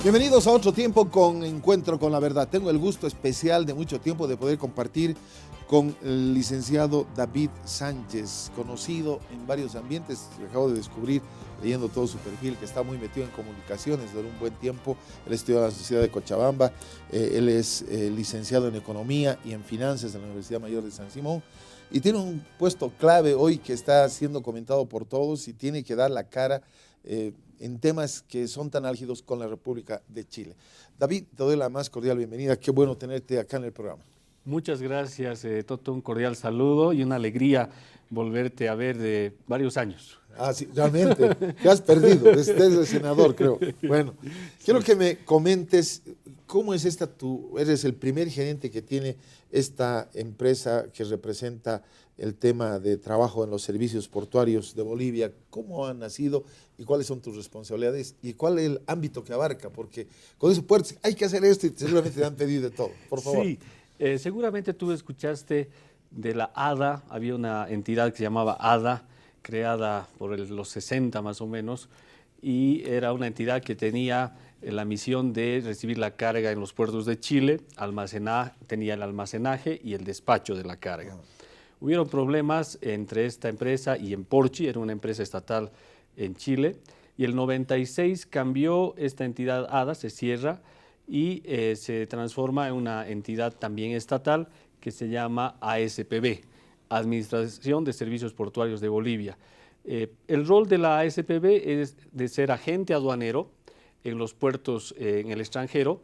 Bienvenidos a otro tiempo con Encuentro con la Verdad. Tengo el gusto especial de mucho tiempo de poder compartir con el licenciado David Sánchez, conocido en varios ambientes. Acabo de descubrir, leyendo todo su perfil, que está muy metido en comunicaciones desde un buen tiempo. Él estudió en la Sociedad de Cochabamba, él es licenciado en Economía y en Finanzas en la Universidad Mayor de San Simón, y tiene un puesto clave hoy que está siendo comentado por todos y tiene que dar la cara en temas que son tan álgidos con la República de Chile. David, te doy la más cordial bienvenida. Qué bueno tenerte acá en el programa. Muchas gracias, Toto. Un cordial saludo y una alegría volverte a ver de varios años. Ah, sí, realmente, te has perdido, desde senador, creo. Bueno, quiero que me comentes cómo es eres el primer gerente que tiene esta empresa que representa el tema de trabajo en los servicios portuarios de Bolivia. ¿Cómo ha nacido y cuáles son tus responsabilidades y cuál es el ámbito que abarca? Porque con ese puerto hay que hacer esto y seguramente te han pedido de todo. Por favor. Sí, seguramente tú escuchaste de la ADA, había una entidad que se llamaba ADA, creada por los 60 más o menos, y era una entidad que tenía la misión de recibir la carga en los puertos de Chile, tenía el almacenaje y el despacho de la carga. Hubieron problemas entre esta empresa y Emporchi, era una empresa estatal en Chile, y el 96 cambió esta entidad ADA, se cierra y se transforma en una entidad también estatal que se llama ASPB, Administración de Servicios Portuarios de Bolivia. El rol de la ASPB es de ser agente aduanero en los puertos en el extranjero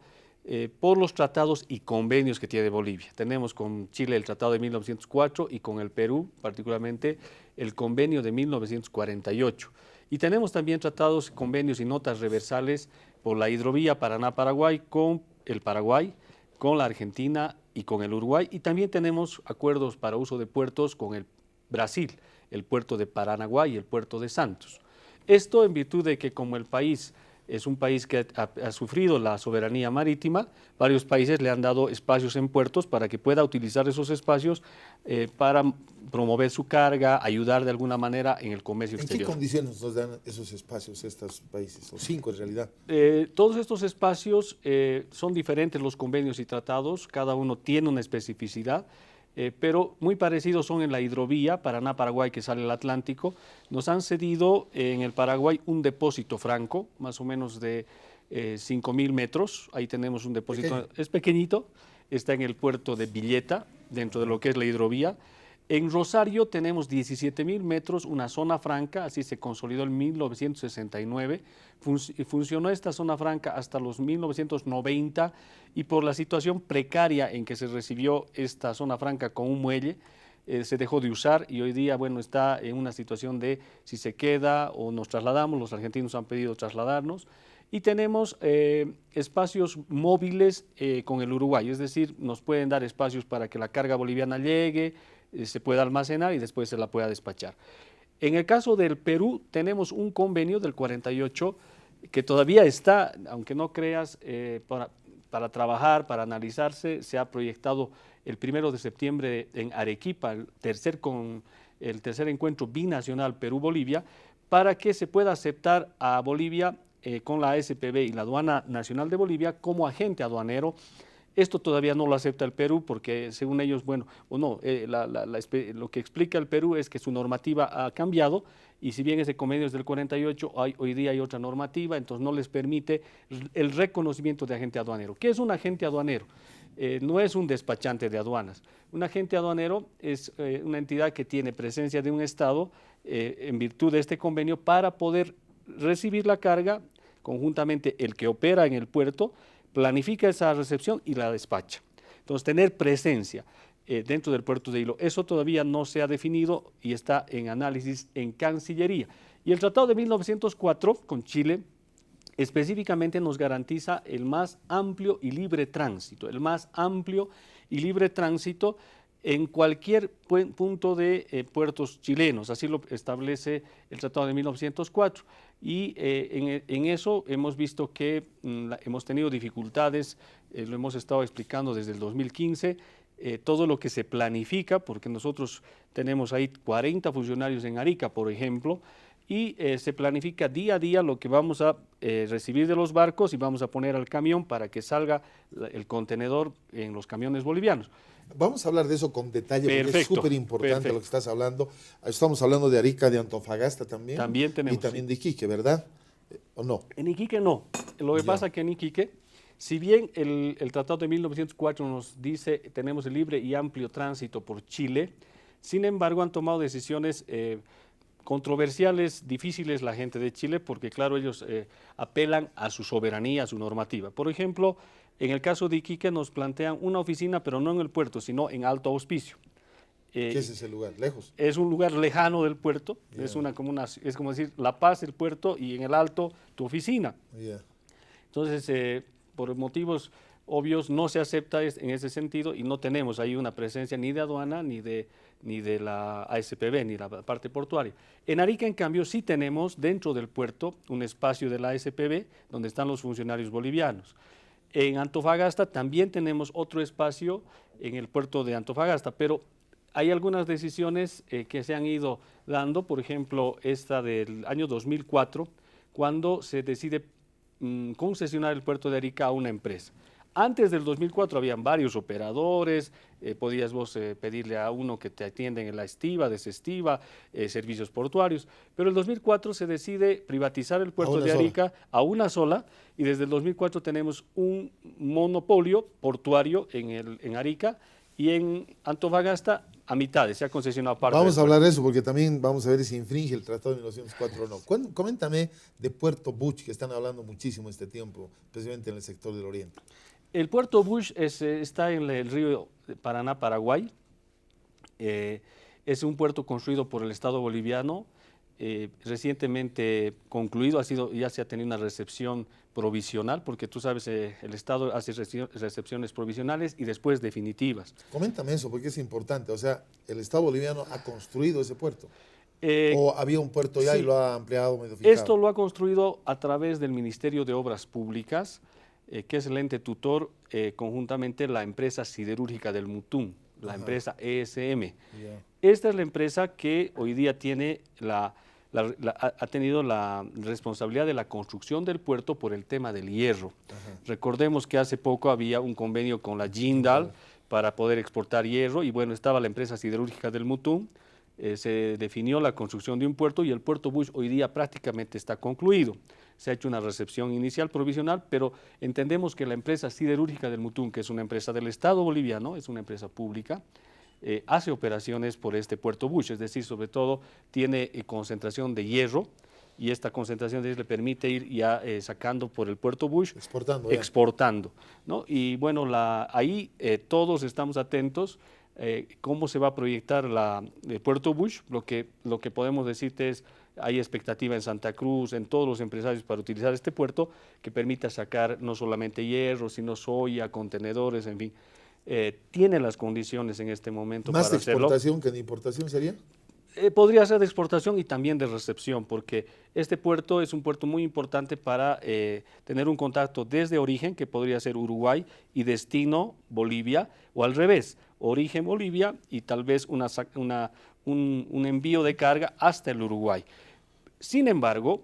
por los tratados y convenios que tiene Bolivia. Tenemos con Chile el tratado de 1904 y con el Perú particularmente el convenio de 1948. Y tenemos también tratados, convenios y notas reversales por la hidrovía Paraná-Paraguay con el Paraguay, con la Argentina y con el Uruguay. Y también tenemos acuerdos para uso de puertos con el Brasil, el puerto de Paranaguá y el puerto de Santos. Esto en virtud de que como el país es un país que ha sufrido la soberanía marítima, varios países le han dado espacios en puertos para que pueda utilizar esos espacios para promover su carga, ayudar de alguna manera en el comercio exterior. ¿En qué condiciones nos dan esos espacios estos países? O 5 en realidad. Todos estos espacios son diferentes los convenios y tratados, cada uno tiene una especificidad. Pero muy parecidos son en la hidrovía Paraná-Paraguay que sale al Atlántico. Nos han cedido en el Paraguay un depósito franco, más o menos de 5.000 metros. Ahí tenemos un depósito, es pequeñito, está en el puerto de Villeta, dentro de lo que es la hidrovía. En Rosario tenemos 17.000 metros, una zona franca, así se consolidó en 1969. Funcionó esta zona franca hasta los 1990 y por la situación precaria en que se recibió esta zona franca con un muelle, se dejó de usar y hoy día, bueno, está en una situación de si se queda o nos trasladamos, los argentinos han pedido trasladarnos. Y tenemos espacios móviles con el Uruguay, es decir, nos pueden dar espacios para que la carga boliviana llegue, se pueda almacenar y después se la pueda despachar. En el caso del Perú tenemos un convenio del 48 que todavía está, aunque no creas, para trabajar, para analizarse, se ha proyectado el 1 de septiembre en Arequipa, el tercer encuentro binacional Perú-Bolivia, para que se pueda aceptar a Bolivia con la ASPB y la Aduana Nacional de Bolivia como agente aduanero. Esto todavía no lo acepta el Perú porque según ellos, bueno, o no, lo que explica el Perú es que su normativa ha cambiado y si bien ese convenio es del 48, hoy día hay otra normativa, entonces no les permite el reconocimiento de agente aduanero. ¿Qué es un agente aduanero? No es un despachante de aduanas. Un agente aduanero es una entidad que tiene presencia de un Estado en virtud de este convenio para poder recibir la carga, conjuntamente el que opera en el puerto, planifica esa recepción y la despacha. Entonces, tener presencia dentro del puerto de Hilo, eso todavía no se ha definido y está en análisis en Cancillería. Y el Tratado de 1904 con Chile específicamente nos garantiza el más amplio y libre tránsito, en cualquier punto de puertos chilenos, así lo establece el Tratado de 1904. Y en eso hemos visto que hemos tenido dificultades, lo hemos estado explicando desde el 2015, todo lo que se planifica, porque nosotros tenemos ahí 40 funcionarios en Arica, por ejemplo, y se planifica día a día lo que vamos a recibir de los barcos y vamos a poner al camión para que salga el contenedor en los camiones bolivianos. Vamos a hablar de eso con detalle porque es súper importante lo que estás hablando. Estamos hablando de Arica, de Antofagasta también. También tenemos. Y también de Iquique, ¿verdad? ¿O no? En Iquique no. Lo que pasa es que en Iquique, si bien el Tratado de 1904 nos dice tenemos el libre y amplio tránsito por Chile, sin embargo han tomado decisiones controversiales, difíciles la gente de Chile, porque claro, ellos apelan a su soberanía, a su normativa. Por ejemplo, en el caso de Iquique nos plantean una oficina, pero no en el puerto, sino en Alto Hospicio. ¿Qué es ese lugar? ¿Lejos? Es un lugar lejano del puerto, es como decir La Paz, el puerto, y en el Alto, tu oficina. Entonces, por motivos obvios, no se acepta en ese sentido y no tenemos ahí una presencia ni de aduana, ni de la ASPB, ni la parte portuaria. En Arica, en cambio, sí tenemos dentro del puerto un espacio de la ASPB donde están los funcionarios bolivianos. En Antofagasta también tenemos otro espacio en el puerto de Antofagasta, pero hay algunas decisiones que se han ido dando, por ejemplo, esta del año 2004, cuando se decide concesionar el puerto de Arica a una empresa. Antes del 2004 habían varios operadores, podías vos pedirle a uno que te atienda en la estiva, desestiva, servicios portuarios, pero en el 2004 se decide privatizar el puerto de Arica a una sola y desde el 2004 tenemos un monopolio portuario en Arica y en Antofagasta a mitades, se ha concesionado parte. Vamos a hablar de eso porque también vamos a ver si infringe el Tratado de 1904 o no. Coméntame de Puerto Buch, que están hablando muchísimo este tiempo, especialmente en el sector del oriente. El Puerto Buch está en el río Paraná, Paraguay. Es un puerto construido por el Estado boliviano, recientemente concluido, ya se ha tenido una recepción provisional, porque tú sabes, el Estado hace recepciones provisionales y después definitivas. Coméntame eso, porque es importante. O sea, ¿el Estado boliviano ha construido ese puerto? ¿O había un puerto ya y lo ha ampliado, modificado? Esto lo ha construido a través del Ministerio de Obras Públicas, que es el ente tutor, conjuntamente la empresa siderúrgica del Mutún, la empresa ESM. Esta es la empresa que hoy día tiene ha tenido la responsabilidad de la construcción del puerto por el tema del hierro. Recordemos que hace poco había un convenio con la Jindal para poder exportar hierro y bueno, estaba la empresa siderúrgica del Mutún, se definió la construcción de un puerto y el Puerto Buch hoy día prácticamente está concluido. Se ha hecho una recepción inicial provisional, pero entendemos que la empresa siderúrgica del Mutún, que es una empresa del Estado boliviano, es una empresa pública, hace operaciones por este Puerto Buch, es decir, sobre todo tiene concentración de hierro y esta concentración de hierro le permite ir ya sacando por el Puerto Buch, exportando, ¿no? Y bueno, ahí todos estamos atentos cómo se va a proyectar el Puerto Buch. Lo que podemos decirte es hay expectativa en Santa Cruz, en todos los empresarios para utilizar este puerto que permita sacar no solamente hierro, sino soya, contenedores, en fin. Tiene las condiciones en este momento para hacerlo. ¿Más de exportación que de importación sería? Podría ser de exportación y también de recepción, porque este puerto es un puerto muy importante para tener un contacto desde origen, que podría ser Uruguay, y destino Bolivia, o al revés, origen Bolivia y tal vez un envío de carga hasta el Uruguay. Sin embargo,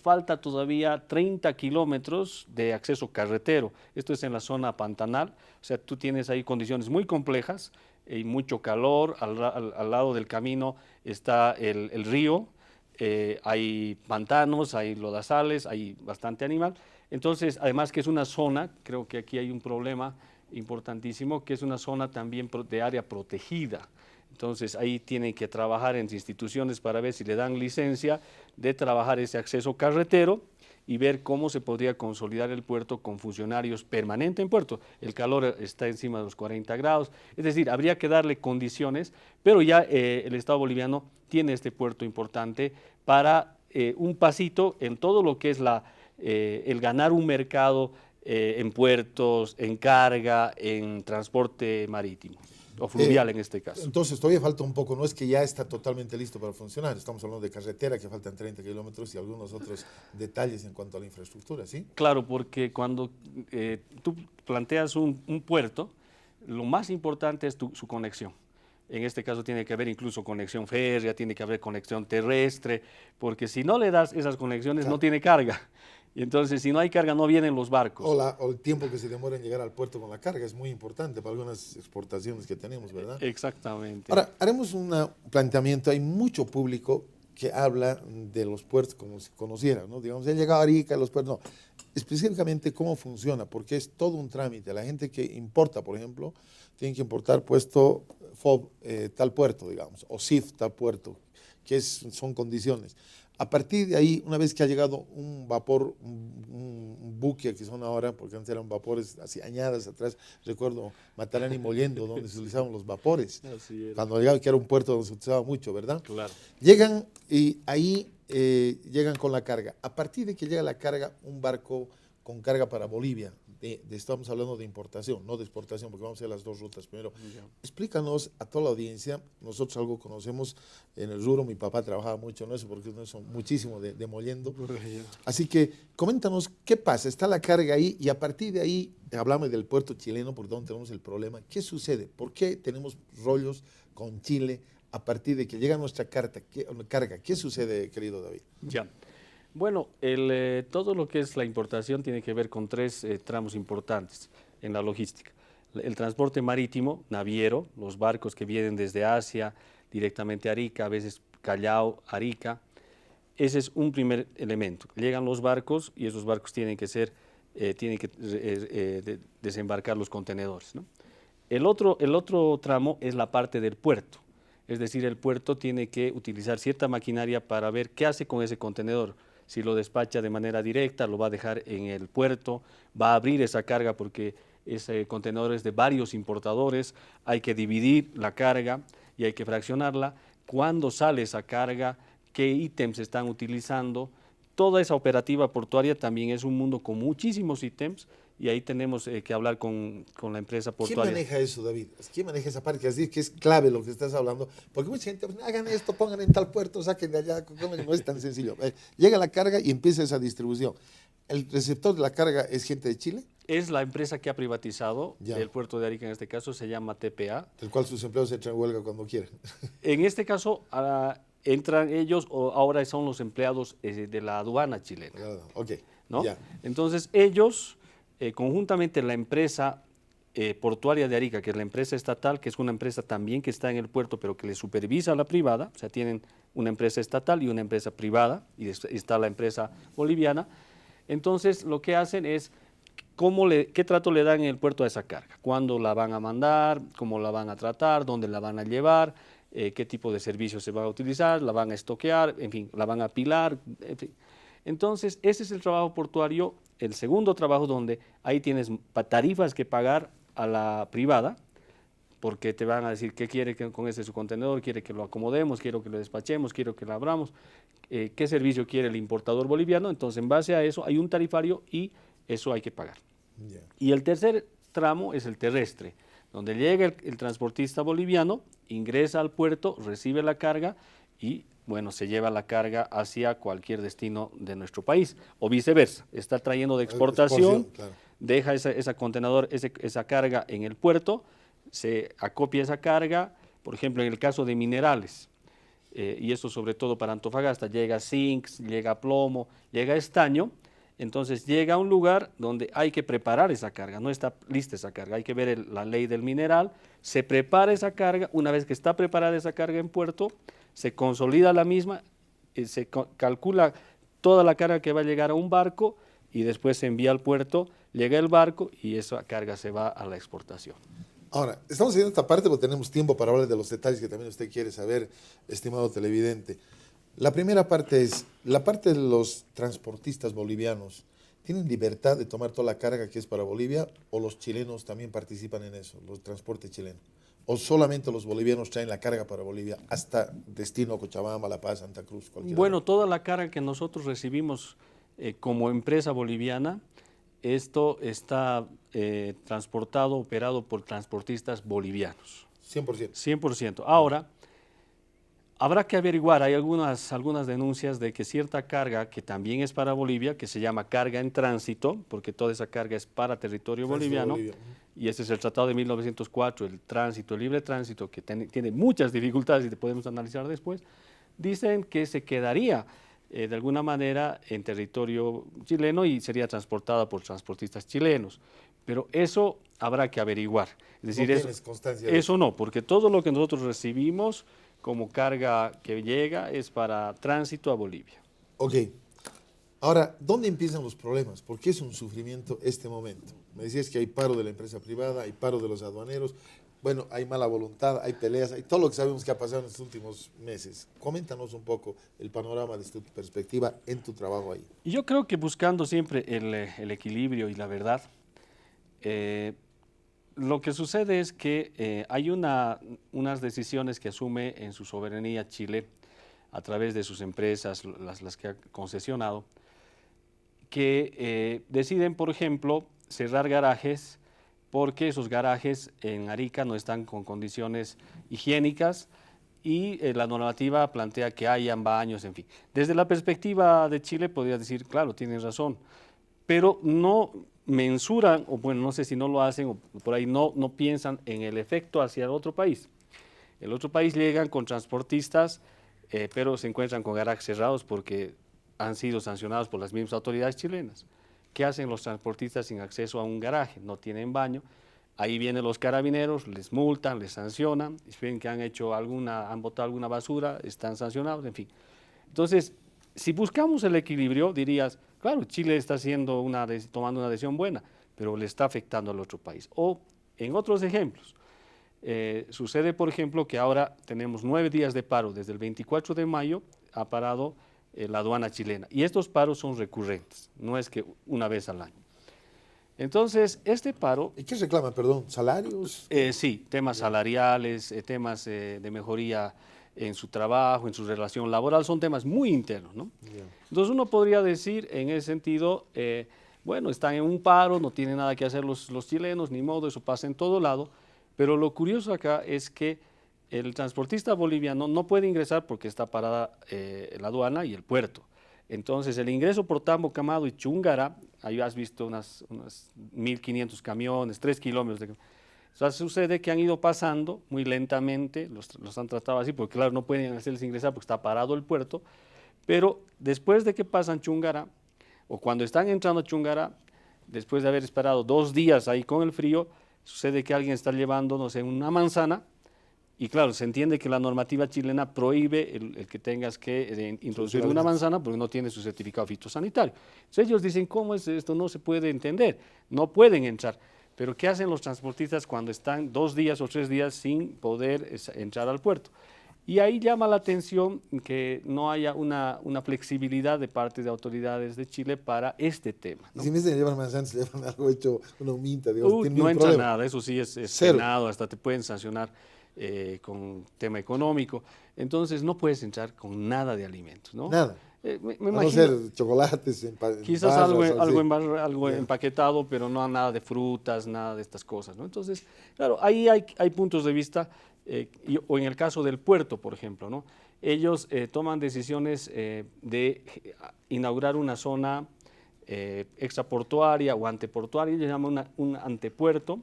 falta todavía 30 kilómetros de acceso carretero. Esto es en la zona pantanal, o sea, tú tienes ahí condiciones muy complejas y mucho calor. Al lado del camino está el río, hay pantanos, hay lodazales, hay bastante animal. Entonces, además que es una zona, creo que aquí hay un problema importantísimo, que es una zona también de área protegida. Entonces ahí tienen que trabajar en instituciones para ver si le dan licencia de trabajar ese acceso carretero y ver cómo se podría consolidar el puerto con funcionarios permanentes en puerto. El calor está encima de los 40 grados, es decir, habría que darle condiciones, pero ya el Estado boliviano tiene este puerto importante para un pasito en todo lo que es el ganar un mercado en puertos, en carga, en transporte marítimo. O fluvial en este caso. Entonces todavía falta un poco, no es que ya está totalmente listo para funcionar, estamos hablando de carretera que faltan 30 kilómetros y algunos otros detalles en cuanto a la infraestructura, ¿sí? Claro, porque cuando tú planteas un puerto, lo más importante es su conexión. En este caso tiene que haber incluso conexión férrea, tiene que haber conexión terrestre, porque si no le das esas conexiones no tiene carga. Y entonces si no hay carga no vienen los barcos. O el tiempo que se demora en llegar al puerto con la carga es muy importante para algunas exportaciones que tenemos, ¿verdad? Exactamente. Ahora, haremos un planteamiento. Hay mucho público que habla de los puertos como si conociera, ¿no? Digamos, he llegado a Arica, los puertos, no. Específicamente cómo funciona, porque es todo un trámite. La gente que importa, por ejemplo, tiene que importar puesto FOB tal puerto, digamos, o CIF tal puerto, son condiciones. A partir de ahí, una vez que ha llegado un vapor, un buque que son ahora, porque antes eran vapores así añadas atrás, recuerdo Matarán y Mollendo, donde se utilizaban los vapores, cuando llegaba, que era un puerto donde se utilizaba mucho, ¿verdad? Claro. Llegan y ahí llegan con la carga. A partir de que llega la carga, un barco con carga para Bolivia, estamos hablando de importación, no de exportación, porque vamos a hacer las dos rutas. Primero, explícanos a toda la audiencia, nosotros algo conocemos en el rubro, mi papá trabajaba mucho en eso, porque son muchísimo de Mollendo. Así que coméntanos qué pasa, está la carga ahí y a partir de ahí, hablamos del puerto chileno, por donde tenemos el problema, ¿qué sucede? ¿Por qué tenemos rollos con Chile a partir de que llega nuestra carga? ¿Qué sucede, querido David? Ya. Bueno, todo lo que es la importación tiene que ver con tres tramos importantes en la logística. El transporte marítimo, naviero, los barcos que vienen desde Asia directamente a Arica, a veces Callao, Arica. Ese es un primer elemento. Llegan los barcos y esos barcos tienen que desembarcar los contenedores, ¿no? El otro tramo es la parte del puerto. Es decir, el puerto tiene que utilizar cierta maquinaria para ver qué hace con ese contenedor. Si lo despacha de manera directa, lo va a dejar en el puerto, va a abrir esa carga porque ese contenedor es de varios importadores, hay que dividir la carga y hay que fraccionarla. ¿Cuándo sale esa carga? ¿Qué ítems están utilizando? Toda esa operativa portuaria también es un mundo con muchísimos ítems y ahí tenemos que hablar con la empresa portuaria. ¿Quién maneja eso, David? ¿Quién maneja esa parte? Que es clave lo que estás hablando, porque mucha gente, pues, hagan esto, pongan en tal puerto, saquen de allá, no es tan sencillo. Llega la carga y empieza esa distribución. ¿El receptor de la carga es gente de Chile? Es la empresa que ha privatizado el puerto de Arica, en este caso se llama TPA. Del cual sus empleados entran en huelga cuando quieran. En este caso entran ellos o ahora son los empleados de la aduana chilena. Okay. ¿No? Entonces ellos, conjuntamente la empresa portuaria de Arica, que es la empresa estatal, que es una empresa también que está en el puerto, pero que le supervisa a la privada, o sea, tienen una empresa estatal y una empresa privada, y está la empresa boliviana. Entonces, lo que hacen es, ¿qué trato le dan en el puerto a esa carga? ¿Cuándo la van a mandar? ¿Cómo la van a tratar? ¿Dónde la van a llevar? ¿Qué tipo de servicios se van a utilizar? ¿La van a estoquear? En fin, ¿la van a apilar? En fin. Entonces, ese es el trabajo portuario, el segundo trabajo donde ahí tienes tarifas que pagar a la privada, porque te van a decir qué quiere con ese su contenedor, quiere que lo acomodemos, quiero que lo despachemos, quiero que lo abramos, qué servicio quiere el importador boliviano. Entonces, en base a eso hay un tarifario y eso hay que pagar. Y el tercer tramo es el terrestre, donde llega el transportista boliviano, ingresa al puerto, recibe la carga y, bueno, se lleva la carga hacia cualquier destino de nuestro país, o viceversa, está trayendo de exportación, claro. Deja esa carga en el puerto, se acopia esa carga, por ejemplo, en el caso de minerales, y eso sobre todo para Antofagasta, llega zinc, llega plomo, llega estaño. Entonces llega a un lugar donde hay que preparar esa carga, no está lista esa carga, hay que ver la ley del mineral, se prepara esa carga, una vez que está preparada esa carga en puerto, se consolida la misma, se calcula toda la carga que va a llegar a un barco y después se envía al puerto, llega el barco y esa carga se va a la exportación. Ahora, estamos haciendo esta parte porque tenemos tiempo para hablar de los detalles que también usted quiere saber, estimado televidente. La primera parte es, la parte de los transportistas bolivianos, ¿tienen libertad de tomar toda la carga que es para Bolivia o los chilenos también participan en eso, los transportes chilenos? ¿O solamente los bolivianos traen la carga para Bolivia hasta destino Cochabamba, La Paz, Santa Cruz? Bueno, toda la carga que nosotros recibimos como empresa boliviana, esto está transportado, operado por transportistas bolivianos. 100%. 100%. Ahora, Habrá que averiguar, hay algunas denuncias de que cierta carga que también es para Bolivia, que se llama carga en tránsito, porque toda esa carga es para territorio boliviano, Bolivia. y ese es el Tratado de 1904, el tránsito, el libre tránsito, que tiene muchas dificultades y te podemos analizar después, dicen que se quedaría de alguna manera en territorio chileno y sería transportada por transportistas chilenos. Pero eso habrá que averiguar. Es decir, No tienes constancia de eso. eso no, porque todo lo que nosotros recibimos como carga que llega es para tránsito a Bolivia. Ok. Ahora, ¿dónde empiezan los problemas? ¿Por qué es un sufrimiento este momento? Me decías que hay paro de la empresa privada, hay paro de los aduaneros, bueno, hay mala voluntad, hay peleas, hay todo lo que sabemos que ha pasado en estos últimos meses. Coméntanos un poco el panorama desde tu perspectiva en tu trabajo ahí. Y yo creo que buscando siempre el equilibrio y la verdad, eh, lo que sucede es que hay unas decisiones que asume en su soberanía Chile a través de sus empresas, las que ha concesionado, que deciden, por ejemplo, cerrar garajes porque esos garajes en Arica no están con condiciones higiénicas y la normativa plantea que hayan baños, en fin. Desde la perspectiva de Chile podría decir, claro, tienen razón, pero no mensuran, o bueno, no sé si no lo hacen, o por ahí no piensan en el efecto hacia el otro país. El otro país llegan con transportistas, pero se encuentran con garajes cerrados porque han sido sancionados por las mismas autoridades chilenas. ¿Qué hacen los transportistas sin acceso a un garaje? No tienen baño. Ahí vienen los carabineros, les multan, les sancionan, y ven que han botado alguna basura, están sancionados, en fin. Entonces, si buscamos el equilibrio, dirías, claro, Chile está tomando una decisión buena, pero le está afectando al otro país. O en otros ejemplos, sucede, por ejemplo, que ahora tenemos 9 días de paro. Desde el 24 de mayo ha parado la aduana chilena. Y estos paros son recurrentes, no es que una vez al año. Entonces, este paro... ¿Y qué reclaman, perdón? ¿Salarios? Sí, temas salariales, temas de mejoría en su trabajo, en su relación laboral, son temas muy internos, ¿no? Yeah. Entonces uno podría decir en ese sentido, bueno, están en un paro, no tienen nada que hacer los chilenos, ni modo, eso pasa en todo lado, pero lo curioso acá es que el transportista boliviano no puede ingresar porque está parada la aduana y el puerto. Entonces el ingreso por Tambo, Camado y Chungara, ahí has visto unas 1.500 camiones, 3 kilómetros de... O sea, sucede que han ido pasando muy lentamente, los han tratado así, porque claro, no pueden hacerles ingresar porque está parado el puerto, pero después de que pasan Chungara, o cuando están entrando a Chungara, después de haber esperado 2 días ahí con el frío, sucede que alguien está llevando, no sé, una manzana, y claro, se entiende que la normativa chilena prohíbe el que tengas que introducir una manzana porque no tiene su certificado fitosanitario. Entonces ellos dicen, ¿cómo es esto? No se puede entender, no pueden entrar. Pero ¿qué hacen los transportistas cuando están 2 días o 3 días sin poder entrar al puerto? Y ahí llama la atención que no haya una flexibilidad de parte de autoridades de Chile para este tema, ¿no? Y si me dicen llevar manzanas, se llevan algo hecho, una humita, digamos, No entra problema. nada, eso sí es Cero. penado, hasta te pueden sancionar con tema económico. Entonces no puedes entrar con nada de alimentos, ¿no? Nada. Me A no imagino, ser chocolates, quizás barras, algo empaquetado, pero no nada de frutas, nada de estas cosas, ¿no? Entonces, claro, ahí hay puntos de vista, o en el caso del puerto, por ejemplo, ¿no? Ellos toman decisiones de inaugurar una zona extraportuaria o anteportuaria, ellos llaman un antepuerto,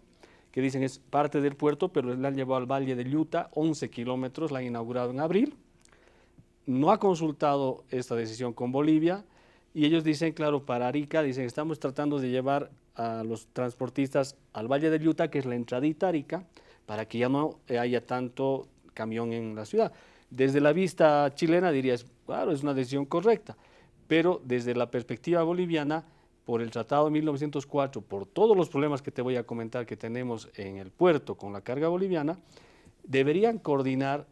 que dicen es parte del puerto, pero le han llevado al Valle de Lluta, 11 kilómetros, la han inaugurado en abril. No ha consultado esta decisión con Bolivia y ellos dicen, claro, para Arica, dicen, estamos tratando de llevar a los transportistas al Valle de Lluta, que es la entradita a Arica, para que ya no haya tanto camión en la ciudad. Desde la vista chilena dirías, claro, es una decisión correcta, pero desde la perspectiva boliviana, por el Tratado de 1904, por todos los problemas que te voy a comentar que tenemos en el puerto con la carga boliviana, deberían coordinar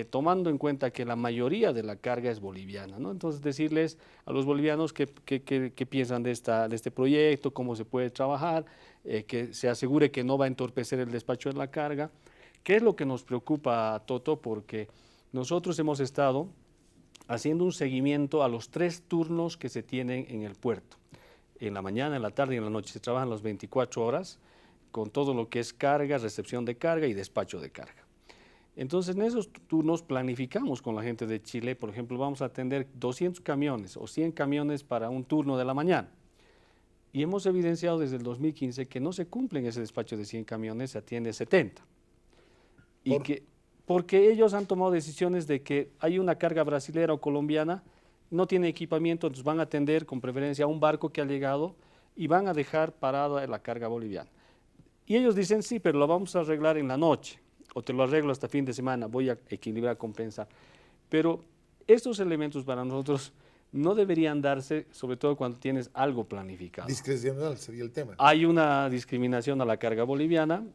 tomando en cuenta que la mayoría de la carga es boliviana, ¿no? Entonces decirles a los bolivianos qué piensan de este proyecto, cómo se puede trabajar, que se asegure que no va a entorpecer el despacho de la carga. ¿Qué es lo que nos preocupa, Toto? Porque nosotros hemos estado haciendo un seguimiento a los 3 turnos que se tienen en el puerto. En la mañana, en la tarde y en la noche se trabajan las 24 horas con todo lo que es carga, recepción de carga y despacho de carga. Entonces, en esos turnos planificamos con la gente de Chile. Por ejemplo, vamos a atender 200 camiones o 100 camiones para un turno de la mañana. Y hemos evidenciado desde el 2015 que no se cumple en ese despacho de 100 camiones, se atiende 70. Porque ellos han tomado decisiones de que hay una carga brasilera o colombiana, no tiene equipamiento, entonces van a atender con preferencia a un barco que ha llegado y van a dejar parada la carga boliviana. Y ellos dicen, sí, pero lo vamos a arreglar en la noche, o te lo arreglo hasta fin de semana, voy a equilibrar, compensar. Pero estos elementos para nosotros no deberían darse, sobre todo cuando tienes algo planificado. Discrecional sería el tema. Hay una discriminación a la carga boliviana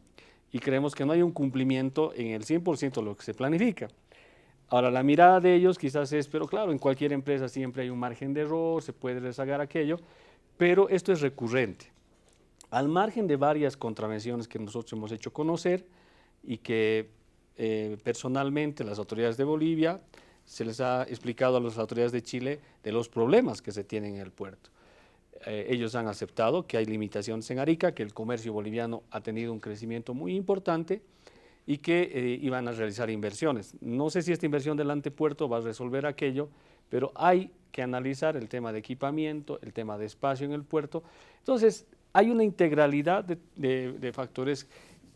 y creemos que no hay un cumplimiento en el 100% de lo que se planifica. Ahora, la mirada de ellos quizás es, pero claro, en cualquier empresa siempre hay un margen de error, se puede rezagar aquello, pero esto es recurrente. Al margen de varias contravenciones que nosotros hemos hecho conocer y que personalmente las autoridades de Bolivia se les ha explicado a las autoridades de Chile de los problemas que se tienen en el puerto. Ellos han aceptado que hay limitaciones en Arica, que el comercio boliviano ha tenido un crecimiento muy importante y que iban a realizar inversiones. No sé si esta inversión del antepuerto va a resolver aquello, pero hay que analizar el tema de equipamiento, el tema de espacio en el puerto. Entonces, hay una integralidad de factores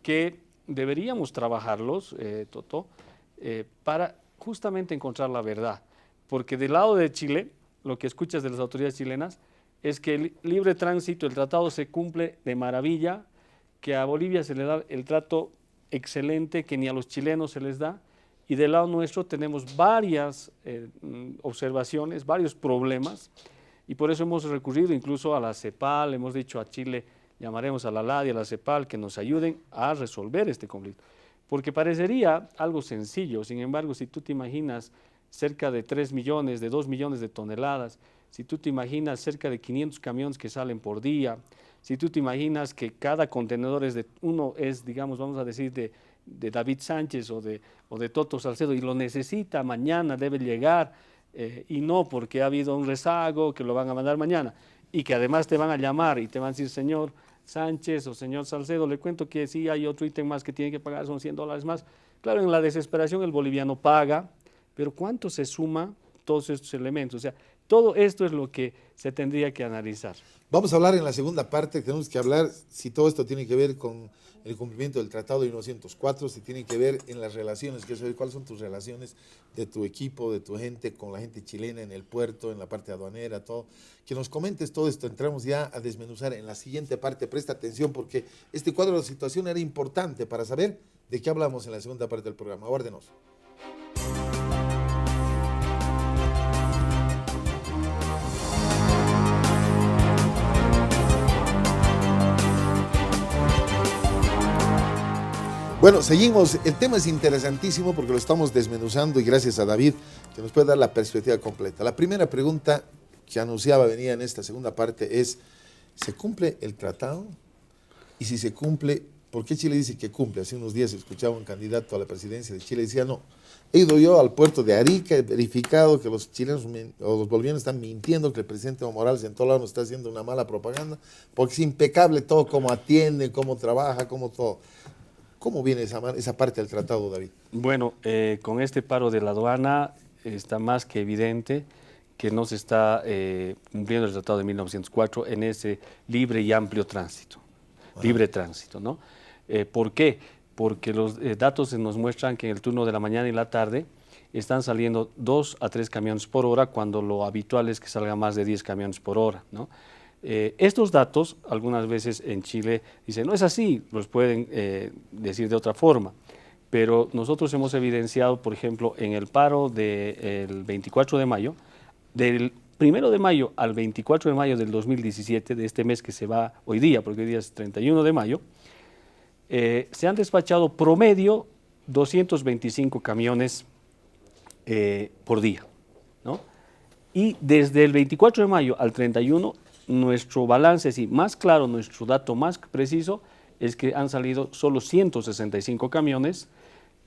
que deberíamos trabajarlos, Toto, para justamente encontrar la verdad. Porque del lado de Chile, lo que escuchas de las autoridades chilenas es que el libre tránsito, el tratado se cumple de maravilla, que a Bolivia se le da el trato excelente que ni a los chilenos se les da, y del lado nuestro tenemos varias observaciones, varios problemas, y por eso hemos recurrido incluso a la CEPAL, hemos dicho a Chile, llamaremos a la LAD y a la CEPAL que nos ayuden a resolver este conflicto. Porque parecería algo sencillo, sin embargo, si tú te imaginas cerca de 3 millones, de 2 millones de toneladas, si tú te imaginas cerca de 500 camiones que salen por día, si tú te imaginas que cada contenedor es, digamos, vamos a decir, de David Sánchez o de Toto Salcedo y lo necesita mañana, debe llegar, y no porque ha habido un rezago que lo van a mandar mañana, y que además te van a llamar y te van a decir, señor Sánchez o señor Salcedo, le cuento que sí hay otro ítem más que tiene que pagar, son $100 más. Claro, en la desesperación el boliviano paga, pero ¿cuánto se suma todos estos elementos? O sea, todo esto es lo que se tendría que analizar. Vamos a hablar en la segunda parte, tenemos que hablar si todo esto tiene que ver con el cumplimiento del Tratado de 1904, si tiene que ver en las relaciones, quiero saber cuáles son tus relaciones de tu equipo, de tu gente, con la gente chilena en el puerto, en la parte aduanera, todo. Que nos comentes todo esto, entramos ya a desmenuzar en la siguiente parte, presta atención porque este cuadro de la situación era importante para saber de qué hablamos en la segunda parte del programa. Aguárdenos. Bueno, seguimos. El tema es interesantísimo porque lo estamos desmenuzando y gracias a David que nos puede dar la perspectiva completa. La primera pregunta que anunciaba venía en esta segunda parte es, ¿se cumple el tratado? Y si se cumple, ¿por qué Chile dice que cumple? Hace unos días escuchaba un candidato a la presidencia de Chile y decía, no, he ido yo al puerto de Arica, he verificado que los chilenos o los bolivianos están mintiendo, que el presidente Evo Morales en todo lado nos está haciendo una mala propaganda, porque es impecable todo, cómo atiende, cómo trabaja, cómo todo. ¿Cómo viene esa parte del tratado, David? Bueno, con este paro de la aduana está más que evidente que no se está cumpliendo el tratado de 1904 en ese libre y amplio tránsito, libre tránsito, ¿no? ¿Por qué? Porque los datos nos muestran que en el turno de la mañana y la tarde están saliendo 2 a 3 camiones por hora cuando lo habitual es que salgan más de 10 camiones por hora, ¿no? Estos datos, algunas veces en Chile dicen, no es así, los pueden decir de otra forma, pero nosotros hemos evidenciado, por ejemplo, en el paro del 24 de mayo, del 1 de mayo al 24 de mayo del 2017, de este mes que se va hoy día, porque hoy día es 31 de mayo, se han despachado promedio 225 camiones por día, ¿no? Y desde el 24 de mayo al 31, nuestro balance, sí, más claro, nuestro dato más preciso, es que han salido solo 165 camiones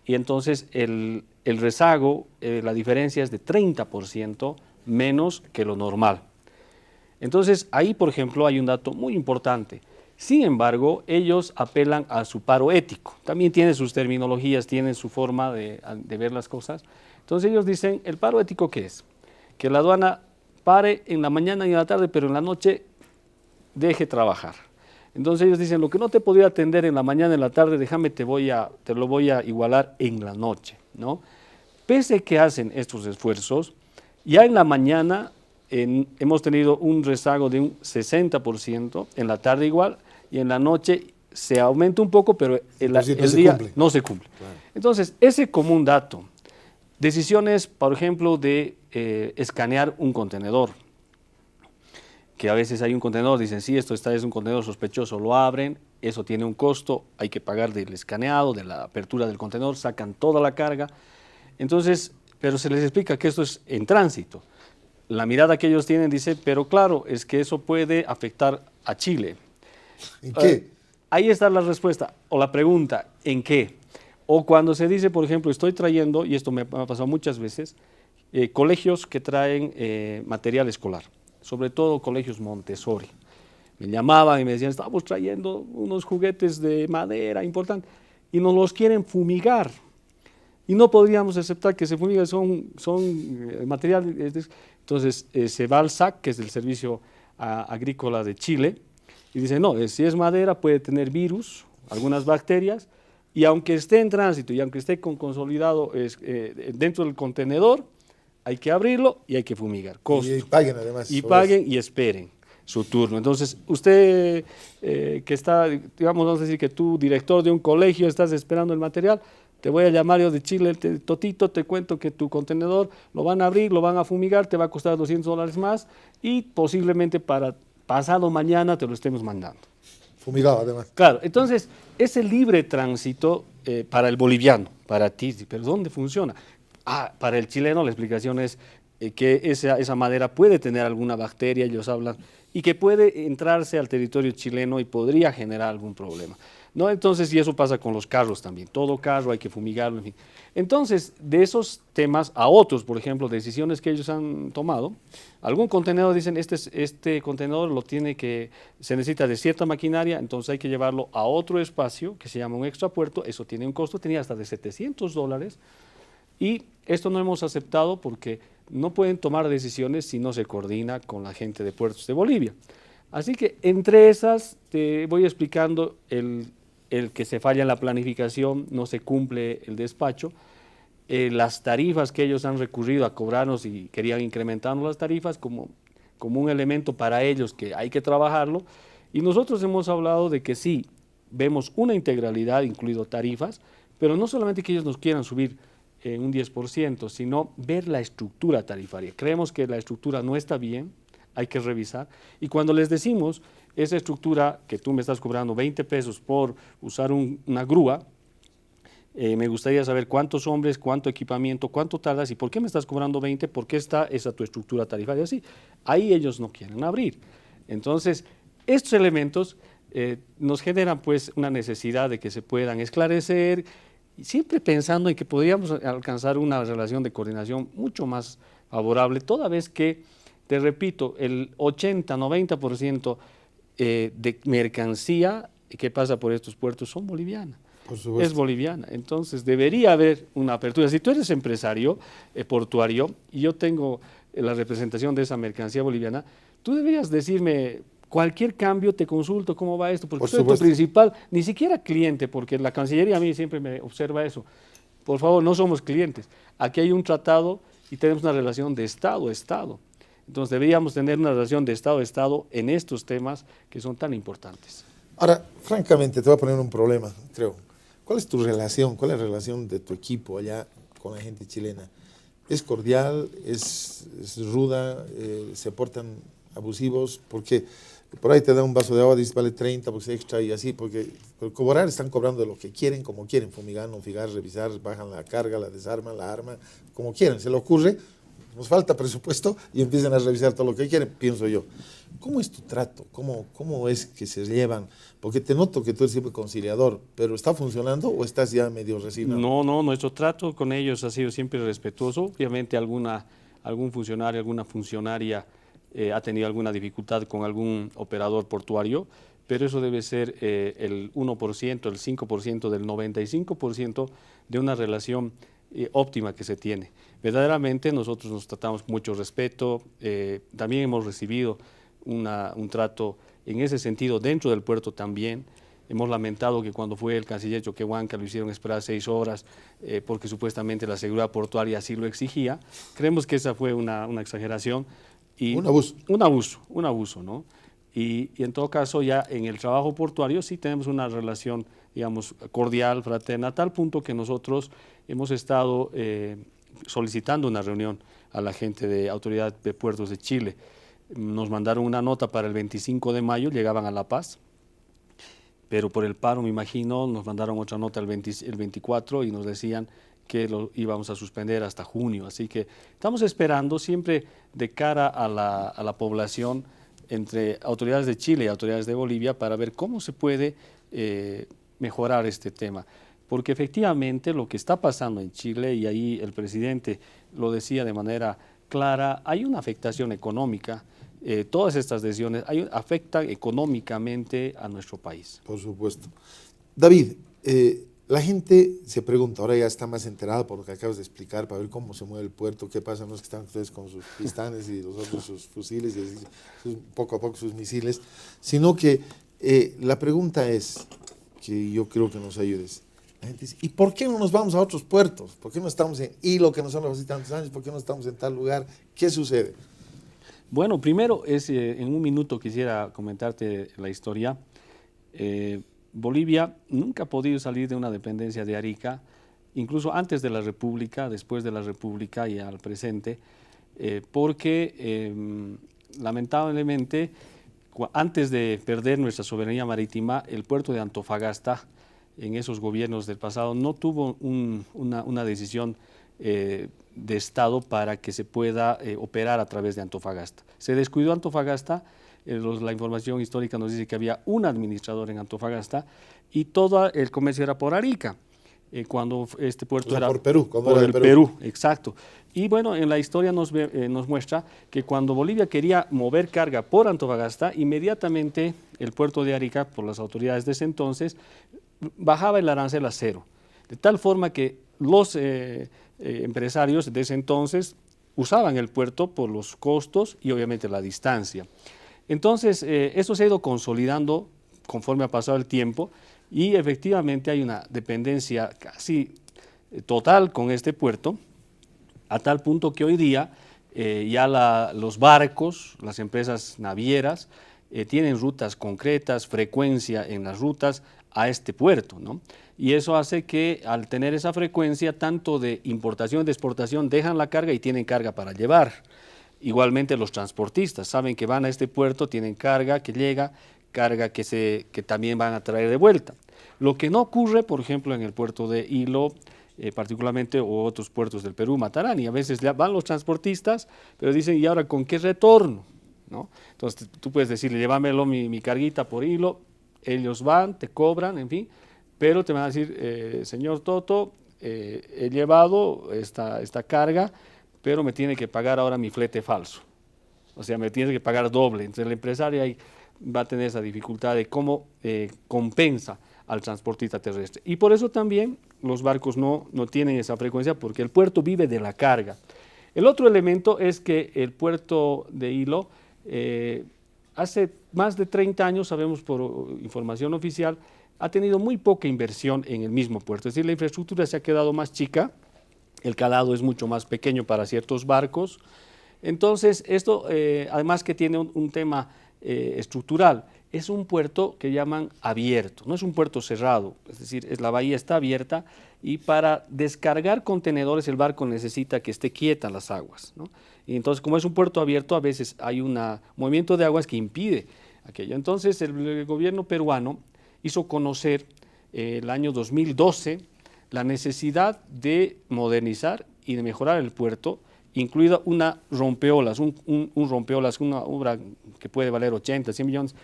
y entonces el rezago, la diferencia es de 30% menos que lo normal. Entonces, ahí, por ejemplo, hay un dato muy importante. Sin embargo, ellos apelan a su paro ético. También tienen sus terminologías, tienen su forma de ver las cosas. Entonces ellos dicen, ¿el paro ético qué es? Que la aduana pare en la mañana y en la tarde, pero en la noche deje trabajar. Entonces ellos dicen, lo que no te podría atender en la mañana y en la tarde, déjame, te lo voy a igualar en la noche, ¿no? Pese que hacen estos esfuerzos, ya en la mañana hemos tenido un rezago de un 60%, en la tarde igual, y en la noche se aumenta un poco, pero el día no se cumple. Claro. Entonces, ese como un dato. Decisiones, por ejemplo, de escanear un contenedor, que a veces hay un contenedor, dicen, sí, es un contenedor sospechoso, lo abren, eso tiene un costo, hay que pagar del escaneado, de la apertura del contenedor, sacan toda la carga. Entonces, pero se les explica que esto es en tránsito. La mirada que ellos tienen dice, pero claro, es que eso puede afectar a Chile. ¿En qué? Ahí está la respuesta, o la pregunta, ¿en qué? O cuando se dice, por ejemplo, estoy trayendo, y esto me ha pasado muchas veces, colegios que traen material escolar, sobre todo colegios Montessori. Me llamaban y me decían, estamos trayendo unos juguetes de madera importantes, y nos los quieren fumigar. Y no podríamos aceptar que se fumigan, son materiales. Entonces se va al SAC, que es el Servicio Agrícola de Chile, y dice, no, si es madera puede tener virus, algunas bacterias, y aunque esté en tránsito y aunque esté consolidado dentro del contenedor, hay que abrirlo y hay que fumigar. Costo. Y paguen además. Y paguen y esperen su turno. Entonces, usted que está, digamos, vamos a decir que tú, director de un colegio, estás esperando el material, te voy a llamar yo de Chile, Totito, te cuento que tu contenedor lo van a abrir, lo van a fumigar, te va a costar $200 más y posiblemente para pasado mañana te lo estemos mandando. Fumigado además. Claro, entonces ese libre tránsito para el boliviano, para ti, pero ¿dónde funciona? Para el chileno la explicación es que esa madera puede tener alguna bacteria, ellos hablan, y que puede entrarse al territorio chileno y podría generar algún problema, ¿no? Entonces, y eso pasa con los carros también, todo carro hay que fumigarlo, en fin. Entonces, de esos temas a otros, por ejemplo, decisiones que ellos han tomado, algún contenedor dicen, este contenedor se necesita de cierta maquinaria, entonces hay que llevarlo a otro espacio que se llama un extrapuerto, eso tiene un costo, tenía hasta de $700, y esto no hemos aceptado porque no pueden tomar decisiones si no se coordina con la gente de Puertos de Bolivia. Así que entre esas te voy explicando el que se falla en la planificación, no se cumple el despacho, las tarifas que ellos han recurrido a cobrarnos y querían incrementarnos las tarifas como un elemento para ellos que hay que trabajarlo, y nosotros hemos hablado de que sí, vemos una integralidad, incluido tarifas, pero no solamente que ellos nos quieran subir un 10%, sino ver la estructura tarifaria. Creemos que la estructura no está bien, hay que revisar, y cuando les decimos esa estructura que tú me estás cobrando 20 pesos por usar una grúa, me gustaría saber cuántos hombres, cuánto equipamiento, cuánto tardas y por qué me estás cobrando 20, por qué está esa tu estructura tarifaria así. Ahí ellos no quieren abrir. Entonces, estos elementos nos generan pues una necesidad de que se puedan esclarecer, siempre pensando en que podríamos alcanzar una relación de coordinación mucho más favorable, toda vez que, te repito, el 80-90% de mercancía que pasa por estos puertos son bolivianas. Es boliviana, entonces debería haber una apertura. Si tú eres empresario portuario y yo tengo la representación de esa mercancía boliviana, tú deberías decirme cualquier cambio, te consulto cómo va esto, porque soy tu principal, ni siquiera cliente, porque la Cancillería a mí siempre me observa eso. Por favor, no somos clientes. Aquí hay un tratado y tenemos una relación de Estado a Estado. Entonces deberíamos tener una relación de Estado a Estado en estos temas que son tan importantes. Ahora, francamente, te voy a poner un problema, creo. ¿Cuál es tu relación? ¿Cuál es la relación de tu equipo allá con la gente chilena? ¿Es cordial? ¿Es ruda? ¿Se portan abusivos? Porque por ahí te da un vaso de agua, dices vale 30, porque es extra y así, porque por cobrar están cobrando lo que quieren, como quieren, fumigar, no fumigar, revisar, bajan la carga, la desarman, la arma, como quieren, se le ocurre, nos falta presupuesto y empiezan a revisar todo lo que quieren, pienso yo. ¿Cómo es tu trato? ¿Cómo es que se llevan? Porque te noto que tú eres siempre conciliador, pero ¿está funcionando o estás ya medio resignado? No, nuestro trato con ellos ha sido siempre respetuoso. Obviamente algún funcionario, alguna funcionaria ha tenido alguna dificultad con algún operador portuario, pero eso debe ser el 1%, el 5% del 95% de una relación óptima que se tiene. Verdaderamente nosotros nos tratamos con mucho respeto, también hemos recibido un trato en ese sentido dentro del puerto también. Hemos lamentado que cuando fue el canciller Choquehuanca lo hicieron esperar 6 horas porque supuestamente la seguridad portuaria así lo exigía. Creemos que esa fue una exageración. Y un abuso. Un abuso, ¿no? Y en todo caso ya en el trabajo portuario sí tenemos una relación, digamos, cordial, fraterna, a tal punto que nosotros hemos estado solicitando una reunión a la gente de Autoridad de Puertos de Chile. Nos mandaron una nota para el 25 de mayo, llegaban a La Paz, pero por el paro, me imagino, nos mandaron otra nota el 24 y nos decían que lo íbamos a suspender hasta junio. Así que estamos esperando siempre de cara a la población entre autoridades de Chile y autoridades de Bolivia para ver cómo se puede mejorar este tema. Porque efectivamente lo que está pasando en Chile, y ahí el presidente lo decía de manera clara, hay una afectación económica. Todas estas decisiones afectan económicamente a nuestro país. Por supuesto. David, la gente se pregunta, ahora ya está más enterada por lo que acabas de explicar, para ver cómo se mueve el puerto, qué pasa, no es que están ustedes con sus pistanes y los otros sus fusiles, y poco a poco sus misiles, sino que la pregunta es, que yo creo que nos ayudes. La gente dice, ¿y por qué no nos vamos a otros puertos? ¿Por qué no estamos en Hilo, que nos han hace tantos años? ¿Por qué no estamos en tal lugar? ¿Qué sucede? Bueno, primero, en un minuto quisiera comentarte la historia. Bolivia nunca ha podido salir de una dependencia de Arica, incluso antes de la República, después de la República y al presente, porque lamentablemente, antes de perder nuestra soberanía marítima, el puerto de Antofagasta, en esos gobiernos del pasado, no tuvo una decisión de Estado para que se pueda operar a través de Antofagasta. Se descuidó Antofagasta, la información histórica nos dice que había un administrador en Antofagasta y todo el comercio era por Arica, cuando este puerto era por Perú. Por el Perú, exacto. Y bueno, en la historia nos muestra que cuando Bolivia quería mover carga por Antofagasta, inmediatamente el puerto de Arica, por las autoridades de ese entonces, bajaba el arancel a cero, de tal forma que los empresarios de ese entonces usaban el puerto por los costos y obviamente la distancia. Entonces, esto se ha ido consolidando conforme ha pasado el tiempo y efectivamente hay una dependencia casi total con este puerto, a tal punto que hoy día ya los barcos, las empresas navieras, tienen rutas concretas, frecuencia en las rutas a este puerto, ¿no? Y eso hace que al tener esa frecuencia, tanto de importación y de exportación, dejan la carga y tienen carga para llevar. Igualmente los transportistas saben que van a este puerto, tienen carga que llega, carga que también van a traer de vuelta. Lo que no ocurre, por ejemplo, en el puerto de Hilo, particularmente, o otros puertos del Perú, Matarani, a veces van los transportistas, pero dicen, ¿y ahora con qué retorno? ¿No? Entonces tú puedes decirle, llévamelo mi carguita por Hilo, ellos van, te cobran, en fin, pero te van a decir, señor Toto, he llevado esta carga, pero me tiene que pagar ahora mi flete falso. O sea, me tiene que pagar doble. Entonces el empresario ahí va a tener esa dificultad de cómo compensa al transportista terrestre. Y por eso también los barcos no tienen esa frecuencia, porque el puerto vive de la carga. El otro elemento es que el puerto de Hilo, hace más de 30 años, sabemos por información oficial, ha tenido muy poca inversión en el mismo puerto. Es decir, la infraestructura se ha quedado más chica, el calado es mucho más pequeño para ciertos barcos. Entonces, esto, además que tiene un tema estructural, es un puerto que llaman abierto, no es un puerto cerrado, es decir, la bahía está abierta y para descargar contenedores el barco necesita que esté quieta las aguas, ¿no? Y entonces, como es un puerto abierto, a veces hay un movimiento de aguas que impide aquello. Entonces, el gobierno peruano hizo conocer el año 2012 la necesidad de modernizar y de mejorar el puerto, incluida una rompeolas, un rompeolas, una obra que puede valer 80, 100 millones,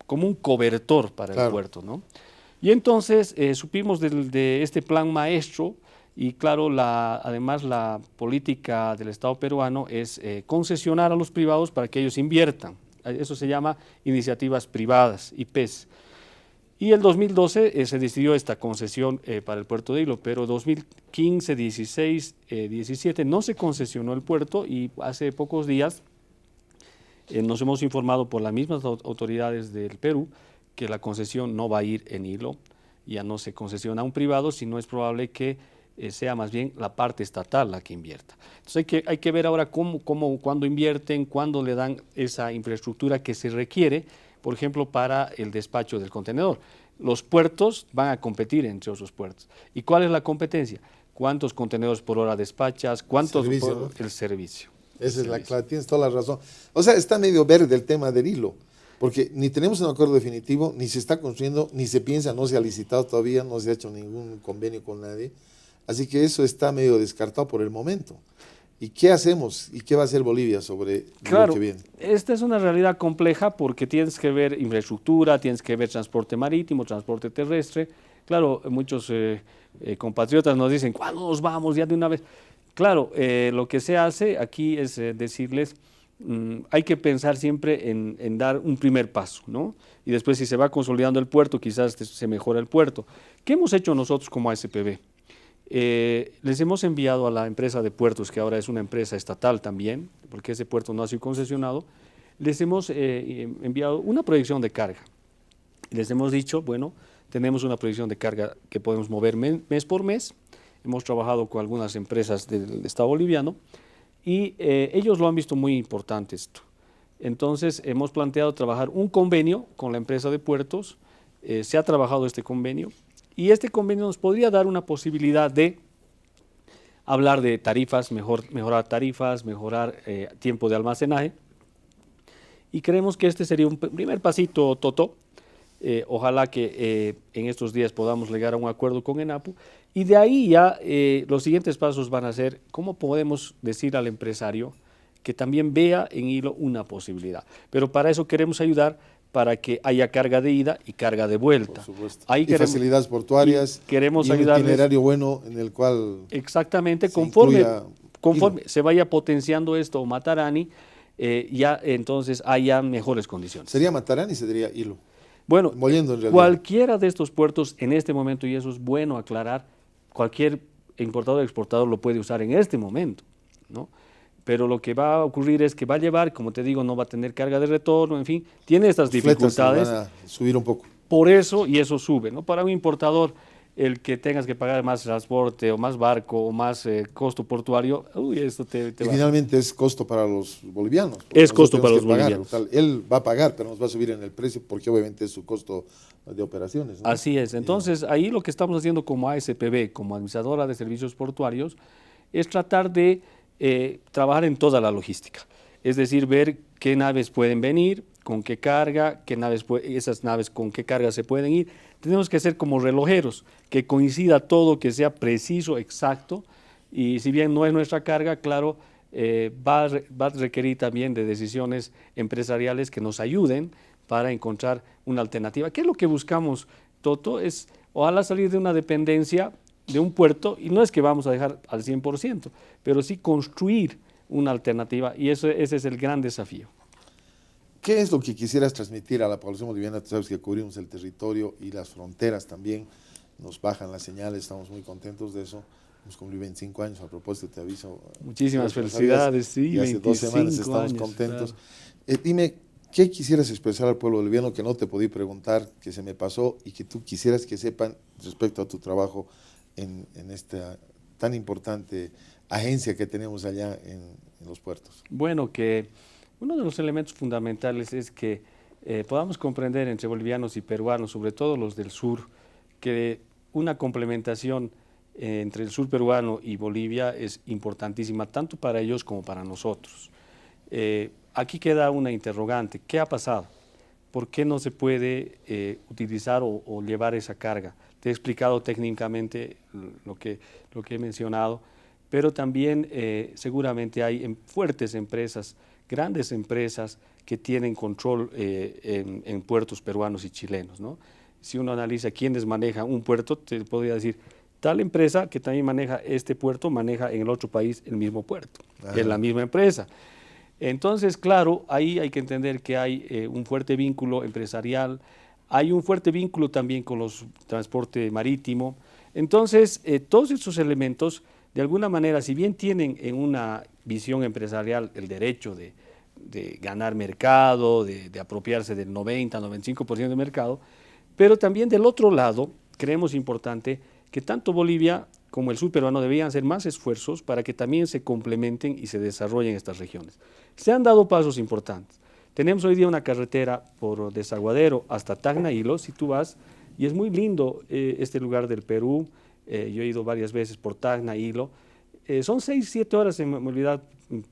como un cobertor para el puerto, ¿no? Y entonces supimos de este plan maestro y claro, además la política del Estado peruano es concesionar a los privados para que ellos inviertan. Eso se llama iniciativas privadas, IPs. Y el 2012 se decidió esta concesión para el puerto de Hilo, pero 2015, 16, 17 no se concesionó el puerto y hace pocos días nos hemos informado por las mismas autoridades del Perú que la concesión no va a ir en Hilo, ya no se concesiona a un privado, sino es probable que sea más bien la parte estatal la que invierta. Entonces hay que ver ahora cuándo invierten, cuándo le dan esa infraestructura que se requiere, por ejemplo, para el despacho del contenedor. Los puertos van a competir entre otros puertos. ¿Y cuál es la competencia? ¿Cuántos contenedores por hora despachas? ¿Cuántos Servicio, por ¿no? el servicio? Esa es la clave, tienes toda la razón. O sea, está medio verde el tema del hilo, porque ni tenemos un acuerdo definitivo, ni se está construyendo, ni se piensa, no se ha licitado todavía, no se ha hecho ningún convenio con nadie. Así que eso está medio descartado por el momento. ¿Y qué hacemos? ¿Y qué va a hacer Bolivia sobre lo que viene? Esta es una realidad compleja porque tienes que ver infraestructura, tienes que ver transporte marítimo, transporte terrestre. Claro, muchos compatriotas nos dicen, ¿cuándo nos vamos ya de una vez? Claro, lo que se hace aquí es decirles, hay que pensar siempre en dar un primer paso, ¿no? Y después si se va consolidando el puerto, quizás se mejora el puerto. ¿Qué hemos hecho nosotros como ASPB? Les hemos enviado a la empresa de puertos, que ahora es una empresa estatal también, porque ese puerto no ha sido concesionado, les hemos enviado una proyección de carga. Les hemos dicho, bueno, tenemos una proyección de carga que podemos mover mes por mes. Hemos trabajado con algunas empresas del Estado boliviano y ellos lo han visto muy importante esto. Entonces, hemos planteado trabajar un convenio con la empresa de puertos, se ha trabajado este convenio, y este convenio nos podría dar una posibilidad de hablar de tarifas, mejorar tarifas, mejorar tiempo de almacenaje. Y creemos que este sería un primer pasito, Toto. Ojalá que en estos días podamos llegar a un acuerdo con ENAPU. Y de ahí ya los siguientes pasos van a ser cómo podemos decir al empresario que también vea en Hilo una posibilidad. Pero para eso queremos ayudar para que haya carga de ida y carga de vuelta. Por supuesto. Ahí y facilidades portuarias, queremos y un ayudarles, itinerario bueno en el cual exactamente, se conforme incluya se vaya potenciando esto Matarani, ya entonces haya mejores condiciones. ¿Sería Matarani y sería Hilo? Bueno, Moliendo en realidad. cualquiera de estos puertos en este momento, y eso es bueno aclarar, cualquier importador o exportador lo puede usar en este momento, ¿no? Pero lo que va a ocurrir es que va a llevar, como te digo, no va a tener carga de retorno, en fin, tiene estas Los fletes dificultades. van a subir un poco. Por eso, y eso sube, ¿no? Para un importador, el que tengas que pagar más transporte o más barco o más costo portuario, uy, esto te Y va. finalmente es costo para los bolivianos. Porque Es costo nosotros para los tenemos que pagar. bolivianos. Él va a pagar, pero nos va a subir en el precio porque obviamente es su costo de operaciones, ¿no? Así es. Entonces, ahí lo que estamos haciendo como ASPB, como administradora de servicios portuarios, es tratar de trabajar en toda la logística. Es decir, ver qué naves pueden venir, con qué carga, esas naves con qué carga se pueden ir. Tenemos que ser como relojeros, que coincida todo, que sea preciso, exacto. Y si bien no es nuestra carga, claro, va a requerir también de decisiones empresariales que nos ayuden para encontrar una alternativa. ¿Qué es lo que buscamos, Toto? Es ojalá salir de una dependencia de un puerto, y no es que vamos a dejar al 100%, pero sí construir una alternativa, y ese es el gran desafío. ¿Qué es lo que quisieras transmitir a la población boliviana? Tú sabes que cubrimos el territorio y las fronteras también, nos bajan las señales, estamos muy contentos de eso. Hemos cumplido 25 años, a propósito te aviso. Muchísimas felicidades, sí, y hace 2 semanas estamos años, contentos. Claro. Dime, ¿qué quisieras expresar al pueblo boliviano que no te podí preguntar, que se me pasó y que tú quisieras que sepan respecto a tu trabajo en esta tan importante agencia que tenemos allá en los puertos? Bueno, que uno de los elementos fundamentales es que podamos comprender entre bolivianos y peruanos, sobre todo los del sur, que una complementación entre el sur peruano y Bolivia es importantísima, tanto para ellos como para nosotros. Aquí queda una interrogante, ¿qué ha pasado? ¿Por qué no se puede utilizar o llevar esa carga? Te he explicado técnicamente lo que he mencionado, pero también seguramente hay fuertes empresas, grandes empresas que tienen control en puertos peruanos y chilenos, ¿no? Si uno analiza quiénes manejan un puerto, te podría decir, tal empresa que también maneja este puerto, maneja en el otro país el mismo puerto, es la misma empresa. Entonces, claro, ahí hay que entender que hay un fuerte vínculo empresarial, Hay un fuerte vínculo también con los transporte marítimo. Entonces, todos estos elementos, de alguna manera, si bien tienen en una visión empresarial el derecho de ganar mercado, de apropiarse del 90-95% del mercado, pero también del otro lado, creemos importante que tanto Bolivia como el sur peruano deberían hacer más esfuerzos para que también se complementen y se desarrollen estas regiones. Se han dado pasos importantes. Tenemos hoy día una carretera por Desaguadero hasta Tacna Hilo, si tú vas, y es muy lindo este lugar del Perú. Yo he ido varias veces por Tacna Hilo. Son 6-7 horas en movilidad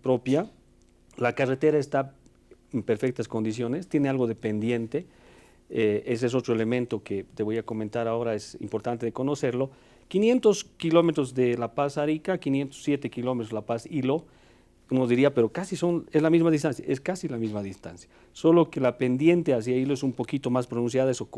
propia. La carretera está en perfectas condiciones, tiene algo de pendiente. Ese es otro elemento que te voy a comentar ahora, es importante de conocerlo. 500 kilómetros de La Paz a Arica, 507 kilómetros La Paz Hilo. Uno diría, pero es la misma distancia, es casi la misma distancia, solo que la pendiente hacia Hilo es un poquito más pronunciada, eso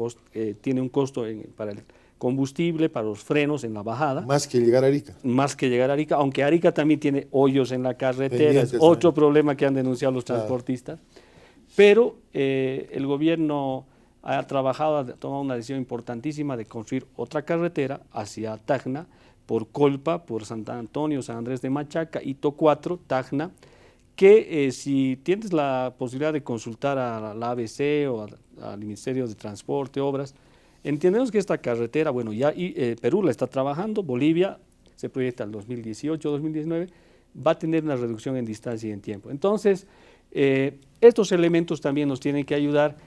tiene un costo para el combustible, para los frenos en la bajada. Más que llegar a Arica. Más que llegar a Arica, aunque Arica también tiene hoyos en la carretera, Pendientes es otro también. problema que han denunciado los transportistas. Pero el gobierno ha trabajado, ha tomado una decisión importantísima de construir otra carretera hacia Tacna, por Colpa, por San Antonio, San Andrés de Machaca, Hito 4, Tacna, que si tienes la posibilidad de consultar a la ABC o al Ministerio de Transporte, Obras, entendemos que esta carretera, bueno, ya Perú la está trabajando, Bolivia se proyecta al 2018-2019, va a tener una reducción en distancia y en tiempo. Entonces, estos elementos también nos tienen que ayudar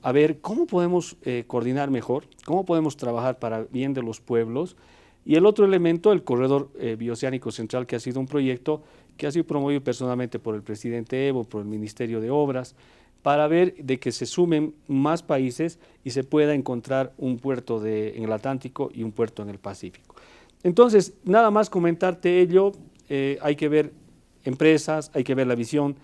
a ver cómo podemos coordinar mejor, cómo podemos trabajar para bien de los pueblos. Y el otro elemento, el corredor bioceánico central, que ha sido un proyecto que ha sido promovido personalmente por el presidente Evo, por el Ministerio de Obras, para ver de que se sumen más países y se pueda encontrar un puerto en el Atlántico y un puerto en el Pacífico. Entonces, nada más comentarte ello, hay que ver empresas, hay que ver la visión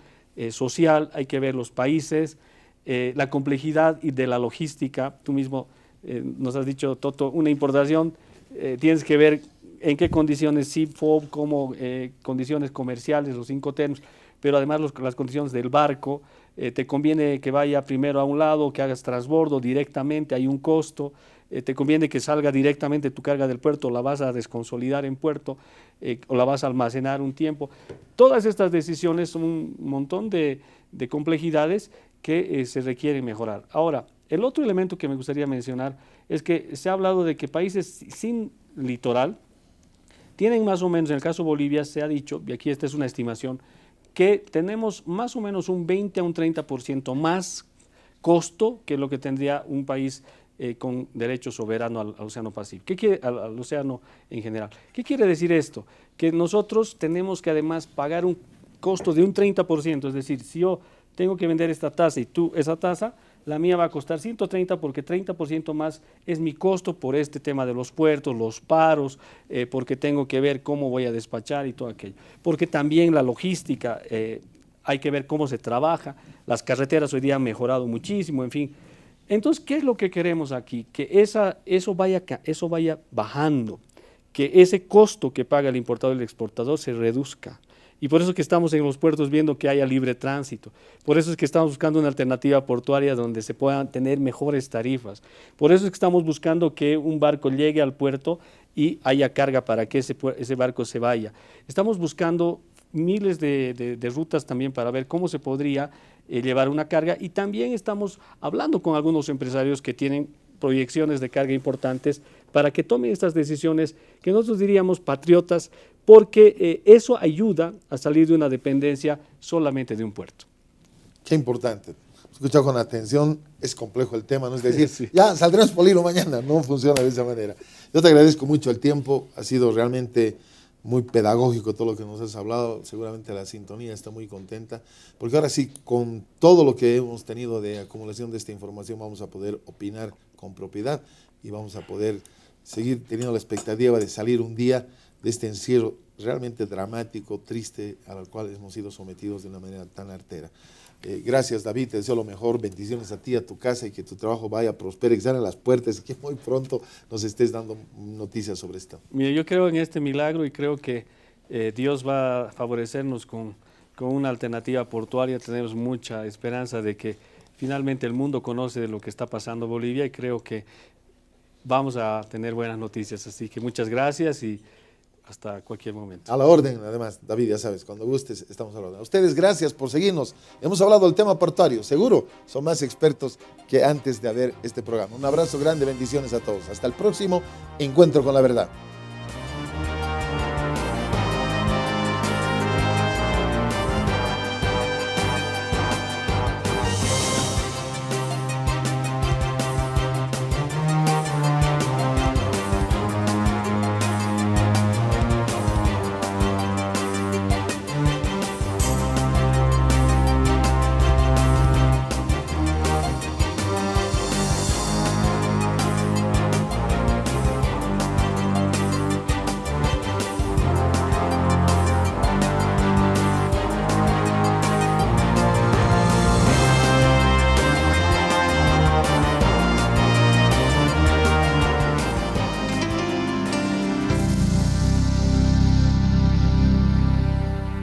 social, hay que ver los países, la complejidad y de la logística. Tú mismo nos has dicho, Toto, una importación, tienes que ver en qué condiciones CIFOB, como condiciones comerciales, los Incoterms, pero además las condiciones del barco. Te conviene que vaya primero a un lado, que hagas transbordo directamente, hay un costo. Te conviene que salga directamente tu carga del puerto, la vas a desconsolidar en puerto o la vas a almacenar un tiempo. Todas estas decisiones son un montón de complejidades que se requieren mejorar. Ahora, el otro elemento que me gustaría mencionar es que se ha hablado de que países sin litoral tienen más o menos, en el caso de Bolivia se ha dicho, y aquí esta es una estimación, que tenemos más o menos un 20 a un 30% más costo que lo que tendría un país con derecho soberano al Océano Pacífico, al océano en general. ¿Qué quiere decir esto? Que nosotros tenemos que además pagar un costo de un 30%, es decir, si yo tengo que vender esta tasa y tú esa tasa, la mía va a costar 130 porque 30% más es mi costo por este tema de los puertos, los paros, porque tengo que ver cómo voy a despachar y todo aquello. Porque también la logística, hay que ver cómo se trabaja, las carreteras hoy día han mejorado muchísimo, en fin. Entonces, ¿qué es lo que queremos aquí? Que eso vaya bajando, que ese costo que paga el importador y el exportador se reduzca. Y por eso es que estamos en los puertos viendo que haya libre tránsito. Por eso es que estamos buscando una alternativa portuaria donde se puedan tener mejores tarifas. Por eso es que estamos buscando que un barco llegue al puerto y haya carga para que ese barco se vaya. Estamos buscando miles de rutas también para ver cómo se podría llevar una carga, y también estamos hablando con algunos empresarios que tienen proyecciones de carga importantes para que tomen estas decisiones que nosotros diríamos patriotas, porque eso ayuda a salir de una dependencia solamente de un puerto. Qué importante. Escuchado con atención, es complejo el tema, ¿no? Es decir, Sí. ya saldremos por hilo mañana, no funciona de esa manera. Yo te agradezco mucho el tiempo, ha sido realmente muy pedagógico todo lo que nos has hablado, seguramente la sintonía está muy contenta, porque ahora sí, con todo lo que hemos tenido de acumulación de esta información, vamos a poder opinar con propiedad y vamos a poder seguir teniendo la expectativa de salir un día de este encierro realmente dramático, triste, al cual hemos sido sometidos de una manera tan artera. Gracias, David, te deseo lo mejor, bendiciones a ti, a tu casa, y que tu trabajo vaya, prospere, que se abran las puertas y que muy pronto nos estés dando noticias sobre esto. Mira, yo creo en este milagro y creo que Dios va a favorecernos con una alternativa portuaria. Tenemos mucha esperanza de que finalmente el mundo conoce de lo que está pasando en Bolivia y creo que vamos a tener buenas noticias. Así que muchas gracias y hasta cualquier momento. A la orden, además, David, ya sabes, cuando gustes, estamos a la orden. A ustedes, gracias por seguirnos. Hemos hablado del tema portuario. Seguro son más expertos que antes de haber este programa. Un abrazo grande, bendiciones a todos. Hasta el próximo Encuentro con la Verdad.